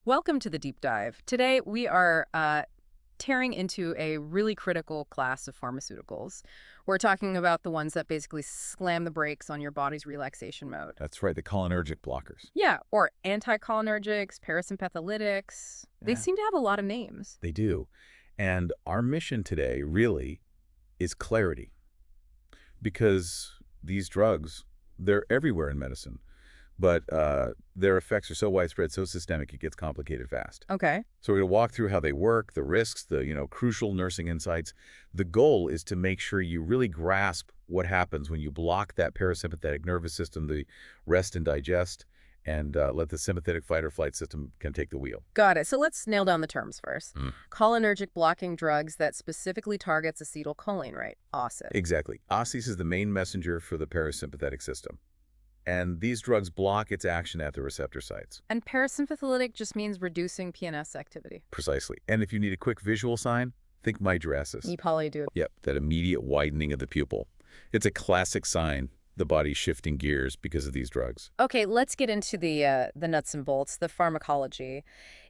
Welcome to the deep dive. Today we are tearing into a really critical class of pharmaceuticals. We're talking about the ones that basically slam the brakes on your body's relaxation mode. That's right, the cholinergic blockers. Yeah, or anticholinergics, parasympatholytics. They Yeah, seem to have a lot of names. they do. And our mission today really is clarity because these drugs, they're everywhere in medicine, but their effects are so widespread, so systemic, it gets complicated fast. Okay. So we're going to walk through how they work, the risks, the crucial nursing insights. The goal is to make sure you really grasp what happens when you block that parasympathetic nervous system, the rest and digest, and let the sympathetic fight or flight system can take the wheel. Got it. So let's nail down the terms first. Mm. Cholinergic-blocking drugs that specifically targets acetylcholine, right? Awesome. Exactly. OSIS is the main messenger for the parasympathetic system. And these drugs block its action at the receptor sites. And parasympathetic just means reducing PNS activity. Precisely. And if you need a quick visual sign, think mydriasis. You probably do. Yep, that immediate widening of the pupil. It's a classic sign the body's shifting gears because of these drugs. Okay, let's get into the nuts and bolts, the pharmacology.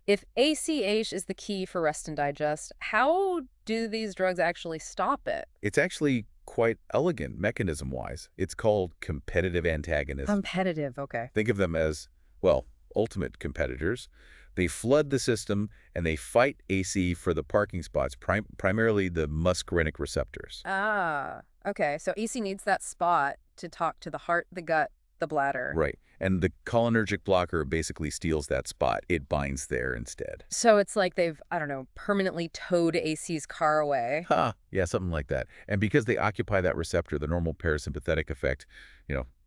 If ACH is the key for rest and digest, how do these drugs actually stop it? It's actually quite elegant mechanism-wise. It's called competitive antagonism. Competitive, okay. Think of them as, well, ultimate competitors. They flood the system and they fight AC for the parking spots, primarily the muscarinic receptors. Ah, okay. So AC needs that spot to talk to the heart, the gut, the bladder. Right. And the cholinergic blocker basically steals that spot. It binds there instead. So it's like they've, I don't know, permanently towed AC's car away. Ha! Yeah, something like that. And because they occupy that receptor, the normal parasympathetic effect,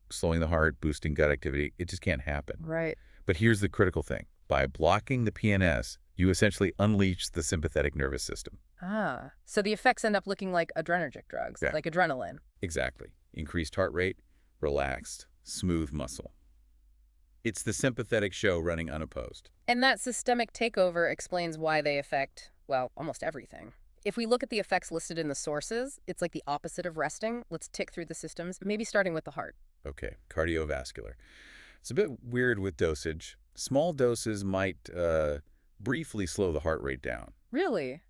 slowing the heart, boosting gut activity, it just can't happen. Right. But here's the critical thing. By blocking the PNS, you essentially unleash the sympathetic nervous system. Ah, so the effects end up looking like adrenergic drugs, Yeah. like adrenaline. Exactly. Increased heart rate, relaxed, smooth muscle. It's the sympathetic show running unopposed. And that systemic takeover explains why they affect, well, almost everything. If we look at the effects listed in the sources, it's like the opposite of resting. Let's tick through the systems, maybe starting with the heart. Okay, cardiovascular. It's a bit weird with dosage. Small doses might briefly slow the heart rate down. Really?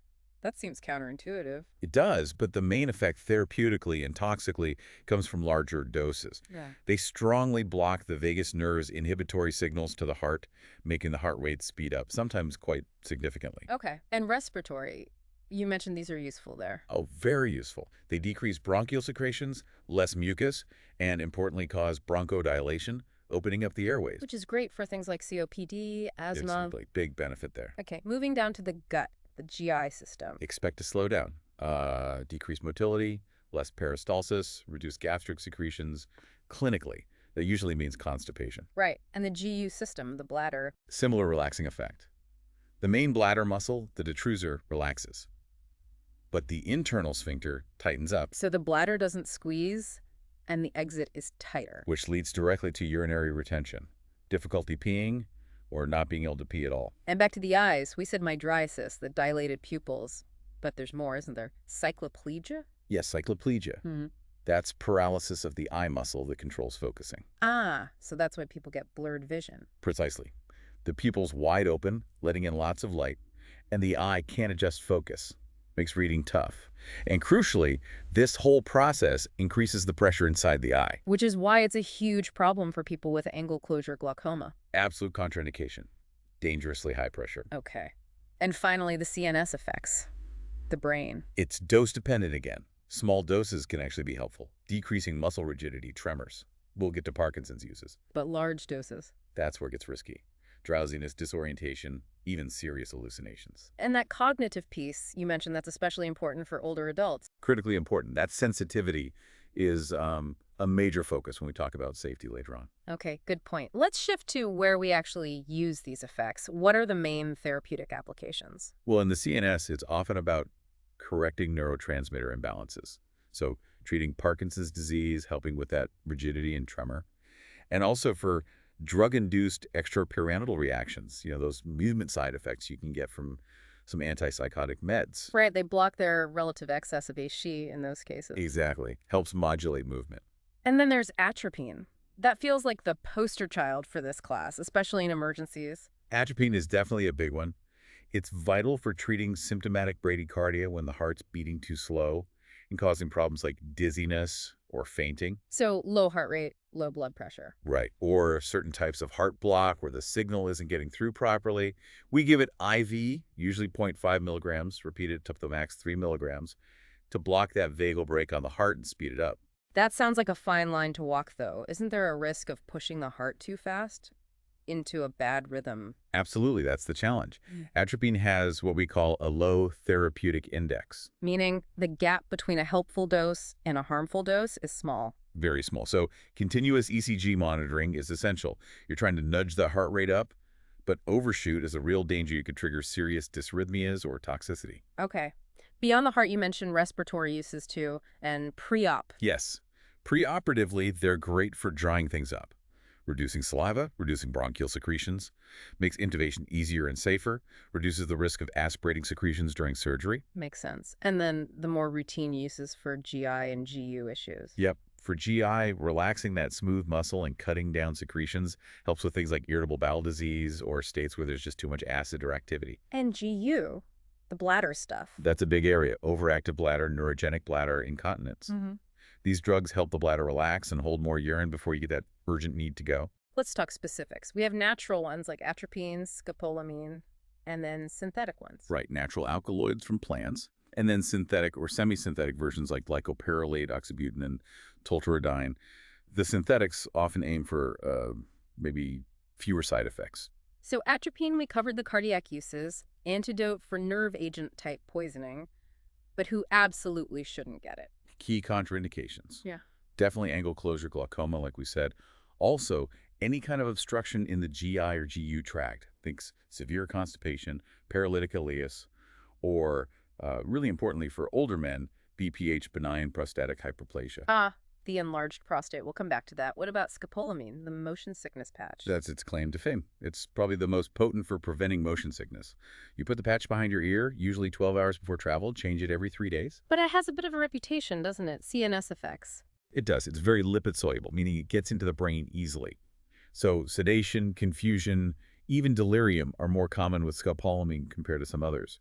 That seems counterintuitive. It does, but the main effect therapeutically and toxically comes from larger doses. Yeah. They strongly block the vagus nerve's inhibitory signals to the heart, making the heart rate speed up, sometimes quite significantly. Okay. And respiratory, you mentioned these are useful there. Oh, very useful. They decrease bronchial secretions, less mucus, and importantly cause bronchodilation, opening up the airways. Which is great for things like COPD, asthma. It's a big benefit there. Okay, moving down to the gut, the GI system. Expect to slow down. Decrease motility, less peristalsis, reduce gastric secretions. Clinically, that usually means constipation. Right, and the GU system, the bladder. Similar relaxing effect. The main bladder muscle, the detrusor, relaxes. But the internal sphincter tightens up, So the bladder doesn't squeeze, and the exit is tighter. which leads directly to urinary retention, difficulty peeing, or not being able to pee at all. And back to the eyes, we said mydriasis, the dilated pupils. But there's more, isn't there? Cycloplegia? Yes, cycloplegia. Hmm. That's paralysis of the eye muscle that controls focusing. Ah, so that's why people get blurred vision. Precisely. The pupil's wide open, letting in lots of light, and the eye can't adjust focus. Makes reading tough. And crucially, this whole process increases the pressure inside the eye. Which is why it's a huge problem for people with angle closure glaucoma. Absolute contraindication. Dangerously high pressure. Okay. And finally, the CNS effects. The brain. It's dose-dependent again. Small doses can actually be helpful, decreasing muscle rigidity, tremors. We'll get to Parkinson's uses. But large doses. That's where it gets risky. Drowsiness, disorientation, even serious hallucinations. And that cognitive piece, you mentioned that's especially important for older adults. Critically important. That sensitivity is a major focus when we talk about safety later on. Okay, good point. Let's shift to where we actually use these effects. What are the main therapeutic applications? Well, in the CNS, it's often about correcting neurotransmitter imbalances. So treating Parkinson's disease, helping with that rigidity and tremor. And also for drug-induced extrapyramidal reactions, those movement side effects you can get from some antipsychotic meds. Right, they block their relative excess of HC in those cases. Exactly. Helps modulate movement. And then there's atropine. That feels like the poster child for this class, especially in emergencies. Atropine is definitely a big one. It's vital for treating symptomatic bradycardia when the heart's beating too slow and causing problems like dizziness or fainting. So low heart rate, low blood pressure. Right. Or certain types of heart block where the signal isn't getting through properly. We give it IV, usually 0.5 milligrams, repeated to the max 3 milligrams, to block that vagal brake on the heart and speed it up. That sounds like a fine line to walk, though. Isn't there a risk of pushing the heart too fast into a bad rhythm? Absolutely, that's the challenge. Atropine has what we call a low therapeutic index. Meaning the gap between a helpful dose and a harmful dose is small. Very small. So continuous ECG monitoring is essential. You're trying to nudge the heart rate up, but overshoot is a real danger. You could trigger serious dysrhythmias or toxicity. Okay. Beyond the heart, you mentioned respiratory uses too, and pre-op. Yes. Preoperatively, they're great for drying things up. Reducing saliva, reducing bronchial secretions, makes intubation easier and safer, reduces the risk of aspirating secretions during surgery. Makes sense. And then the more routine uses for GI and GU issues. Yep. For GI, relaxing that smooth muscle and cutting down secretions helps with things like irritable bowel disease or states where there's just too much acid or activity. And GU, the bladder stuff. That's a big area. Overactive bladder, neurogenic bladder, incontinence. These drugs help the bladder relax and hold more urine before you get that urgent need to go. Let's talk specifics. We have natural ones like atropine, scopolamine, and then synthetic ones. Right, natural alkaloids from plants, and then synthetic or semi-synthetic versions like glycopyrrolate, oxybutynin, tolterodine. The synthetics often aim for maybe fewer side effects. So atropine, we covered the cardiac uses, antidote for nerve agent type poisoning, but who absolutely shouldn't get it? Key contraindications. Yeah. Definitely angle closure glaucoma, like we said. Also, any kind of obstruction in the GI or GU tract. Think severe constipation, paralytic ileus, or really importantly for older men, BPH, benign prostatic hyperplasia. The enlarged prostate. We'll come back to that. What about scopolamine, the motion sickness patch? That's its claim to fame. It's probably the most potent for preventing motion sickness. You put the patch behind your ear, usually 12 hours before travel, change it every 3 days. But it has a bit of a reputation, doesn't it? CNS effects. It does. It's very lipid soluble, meaning it gets into the brain easily. So sedation, confusion, even delirium are more common with scopolamine compared to some others.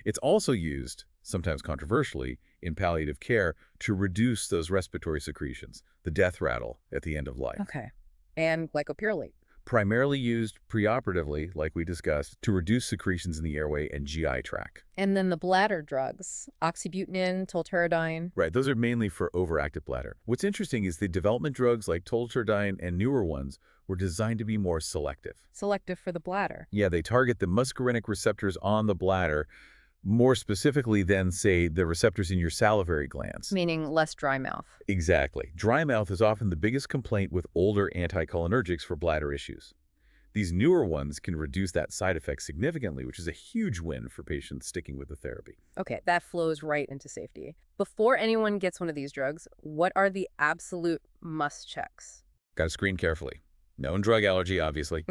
It's also used, sometimes controversially, in palliative care to reduce those respiratory secretions, the death rattle at the end of life. Okay. And glycopyrrolate. Primarily used preoperatively, like we discussed, to reduce secretions in the airway and GI tract. And then the bladder drugs, oxybutynin, tolterodine. Right, those are mainly for overactive bladder. What's interesting is the development drugs like tolterodine and newer ones were designed to be more selective. Selective for the bladder. Yeah, they target the muscarinic receptors on the bladder more specifically than, say, the receptors in your salivary glands. Meaning less dry mouth. Exactly. Dry mouth is often the biggest complaint with older anticholinergics for bladder issues. These newer ones can reduce that side effect significantly, which is a huge win for patients sticking with the therapy. Okay, that flows right into safety. Before anyone gets one of these drugs, what are the absolute must checks? Got to screen carefully. Known drug allergy, obviously.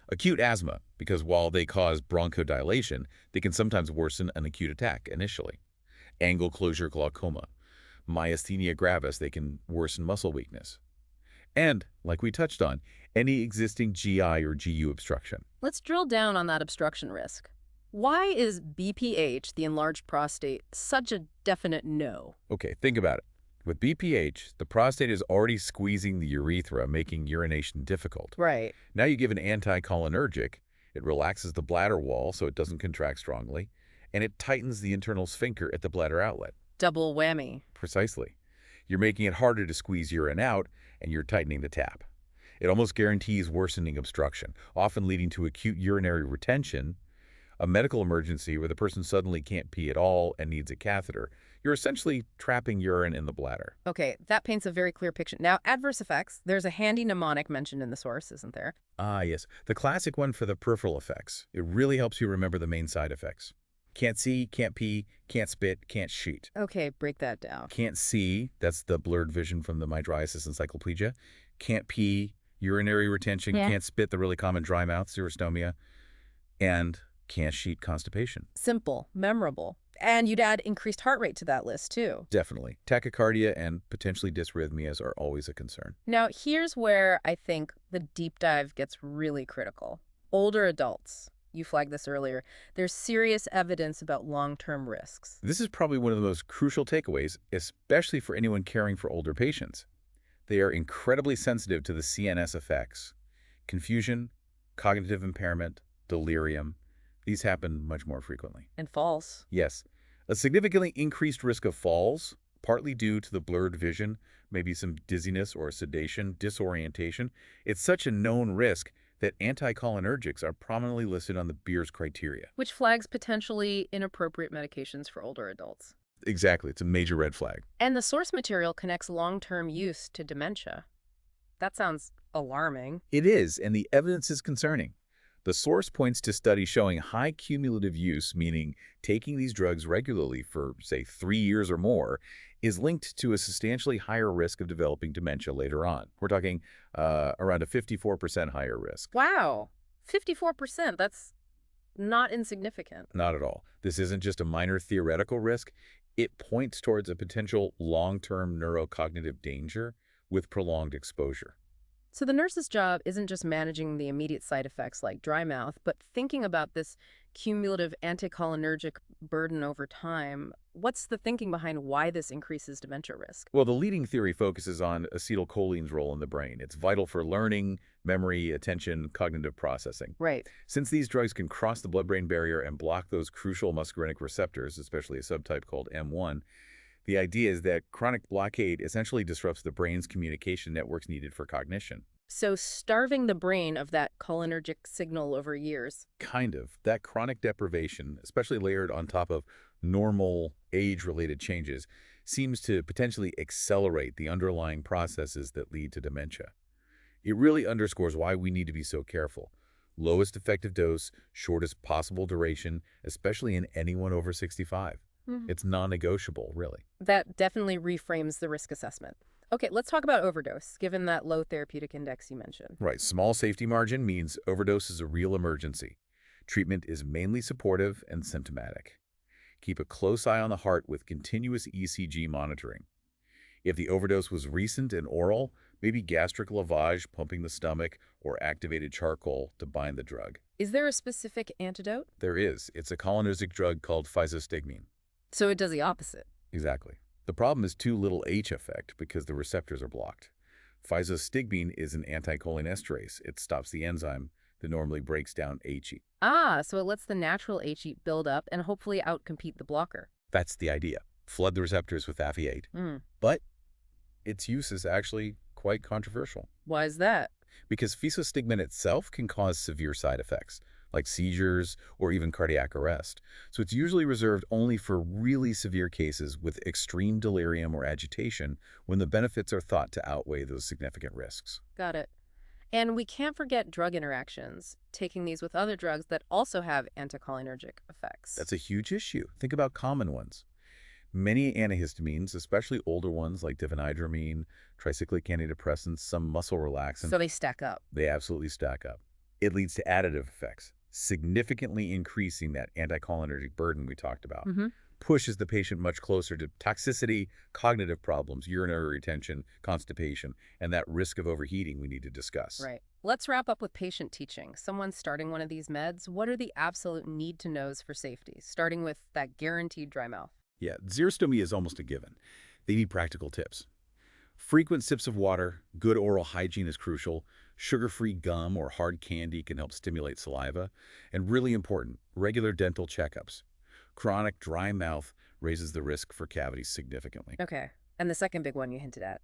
Acute asthma, because while they cause bronchodilation, they can sometimes worsen an acute attack initially. Angle closure glaucoma. Myasthenia gravis, they can worsen muscle weakness. And, like we touched on, any existing GI or GU obstruction. Let's drill down on that obstruction risk. Why is BPH, the enlarged prostate, such a definite no? Okay, think about it. With BPH, the prostate is already squeezing the urethra, making urination difficult. Right. Now you give an anticholinergic, it relaxes the bladder wall so it doesn't contract strongly, and it tightens the internal sphincter at the bladder outlet. Double whammy. Precisely. You're making it harder to squeeze urine out, and you're tightening the tap. It almost guarantees worsening obstruction, often leading to acute urinary retention, a medical emergency where the person suddenly can't pee at all and needs a catheter. You're essentially trapping urine in the bladder. Okay, that paints a very clear picture. Now, adverse effects. There's a handy mnemonic mentioned in the source, isn't there? Ah, yes. The classic one for the peripheral effects. It really helps you remember the main side effects. Can't see, can't pee, can't spit, can't sheet. Okay, break that down. Can't see, that's the blurred vision from the mydriasis encyclopedia. Can't pee, urinary retention, can't spit, the really common dry mouth, xerostomia, and can't sheet, constipation. Simple, memorable. And you'd add increased heart rate to that list, too. Definitely. Tachycardia and potentially dysrhythmias are always a concern. Now, here's where I think the deep dive gets really critical. Older adults, you flagged this earlier, there's serious evidence about long-term risks. This is probably one of the most crucial takeaways, especially for anyone caring for older patients. They are incredibly sensitive to the CNS effects. Confusion, cognitive impairment, delirium. These happen much more frequently. And falls. Yes, a significantly increased risk of falls, partly due to the blurred vision, maybe some dizziness or sedation, disorientation. It's such a known risk that anticholinergics are prominently listed on the Beers criteria. Which flags potentially inappropriate medications for older adults. Exactly, it's a major red flag. And the source material connects long-term use to dementia. That sounds alarming. It is, and the evidence is concerning. The source points to studies showing high cumulative use, meaning taking these drugs regularly for, say, 3 years or more, is linked to a substantially higher risk of developing dementia later on. We're talking around a 54% higher risk. Wow, 54%. That's not insignificant. Not at all. This isn't just a minor theoretical risk. It points towards a potential long-term neurocognitive danger with prolonged exposure. So the nurse's job isn't just managing the immediate side effects like dry mouth, but thinking about this cumulative anticholinergic burden over time. What's the thinking behind why this increases dementia risk? Well, the leading theory focuses on acetylcholine's role in the brain. It's vital for learning, memory, attention, cognitive processing. Right. Since these drugs can cross the blood-brain barrier and block those crucial muscarinic receptors, especially a subtype called M1, the idea is that chronic blockade essentially disrupts the brain's communication networks needed for cognition. So starving the brain of that cholinergic signal over years. Kind of. That chronic deprivation, especially layered on top of normal age-related changes, seems to potentially accelerate the underlying processes that lead to dementia. It really underscores why we need to be so careful. Lowest effective dose, shortest possible duration, especially in anyone over 65. It's non-negotiable, really. That definitely reframes the risk assessment. Okay, let's talk about overdose, given that low therapeutic index you mentioned. Right. Small safety margin means overdose is a real emergency. Treatment is mainly supportive and symptomatic. Keep a close eye on the heart with continuous ECG monitoring. If the overdose was recent and oral, maybe gastric lavage, pumping the stomach, or activated charcoal to bind the drug. Is there a specific antidote? There is. It's a cholinergic drug called physostigmine. So it does the opposite. Exactly. The problem is too little H effect because the receptors are blocked. Physostigmine is an anticholinesterase. It stops the enzyme that normally breaks down HE. Ah, so it lets the natural HE build up and hopefully outcompete the blocker. That's the idea. Flood the receptors with AFI8. But its use is actually quite controversial. Why is that? Because physostigmine itself can cause severe side effects, like seizures or even cardiac arrest. So it's usually reserved only for really severe cases with extreme delirium or agitation when the benefits are thought to outweigh those significant risks. Got it. And we can't forget drug interactions, taking these with other drugs that also have anticholinergic effects. That's a huge issue. Think about common ones. Many antihistamines, especially older ones like diphenhydramine, tricyclic antidepressants, some muscle relaxants. So they stack up. They absolutely stack up. It leads to additive effects, significantly increasing that anticholinergic burden we talked about. Pushes the patient much closer to toxicity, cognitive problems, urinary retention, constipation, and that risk of overheating we need to discuss. Right. Let's wrap up with patient teaching. Someone starting one of these meds, what are the absolute need-to-knows for safety, starting with that guaranteed dry mouth? Yeah, xerostomia is almost a given. They need practical tips. Frequent sips of water, good oral hygiene is crucial. Sugar-free gum or hard candy can help stimulate saliva. And really important, regular dental checkups. Chronic dry mouth raises the risk for cavities significantly. Okay. And the second big one you hinted at,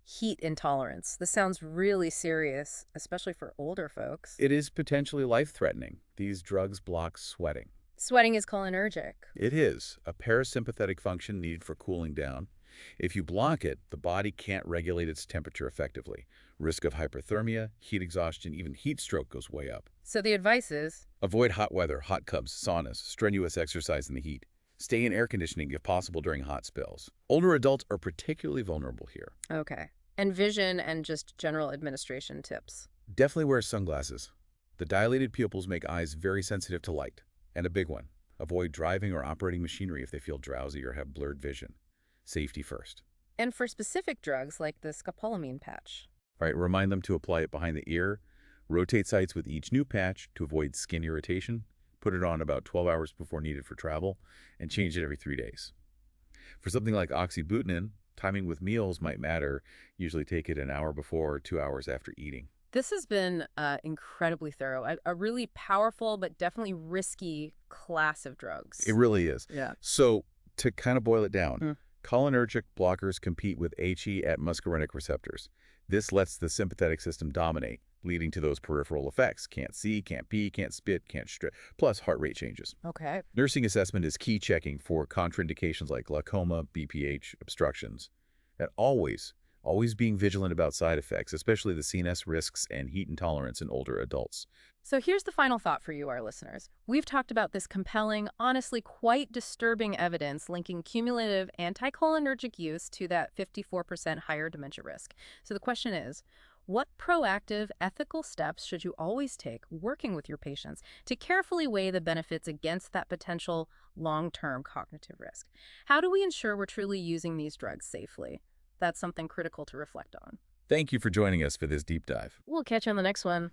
heat intolerance. This sounds really serious, especially for older folks. It is potentially life-threatening. These drugs block sweating. Sweating is cholinergic. It is a parasympathetic function needed for cooling down. If you block it, the body can't regulate its temperature effectively. Risk of hyperthermia, heat exhaustion, even heat stroke goes way up. So the advice is? Avoid hot weather, hot tubs, saunas, strenuous exercise in the heat. Stay in air conditioning if possible during hot spells. Older adults are particularly vulnerable here. Okay. And vision and just general administration tips? Definitely wear sunglasses. The dilated pupils make eyes very sensitive to light. And a big one, avoid driving or operating machinery if they feel drowsy or have blurred vision. Safety first. And for specific drugs like the scopolamine patch? All right, remind them to apply it behind the ear Rotate sites with each new patch to avoid skin irritation. Put it on about 12 hours before needed for travel, and change it every 3 days. For something like oxybutynin, timing with meals might matter. Usually take it an hour before or 2 hours after eating. This has been incredibly thorough. A really powerful but definitely risky class of It drugs. really is. Yeah. So, to kind of boil it down, Mm. cholinergic blockers compete with HE at muscarinic receptors. This lets the sympathetic system dominate, leading to those peripheral effects. Can't see, can't pee, can't spit, can't strip, plus heart rate changes. Okay. Nursing assessment is key checking for contraindications like glaucoma, BPH, obstructions. And always being vigilant about side effects, especially the CNS risks and heat intolerance in older adults. So here's the final thought for you, our listeners. We've talked about this compelling, honestly quite disturbing evidence linking cumulative anticholinergic use to that 54% higher dementia risk. So the question is, what proactive, ethical steps should you always take working with your patients to carefully weigh the benefits against that potential long-term cognitive risk? How do we ensure we're truly using these drugs safely? That's something critical to reflect on. Thank you for joining us for this deep dive. We'll catch you on the next one.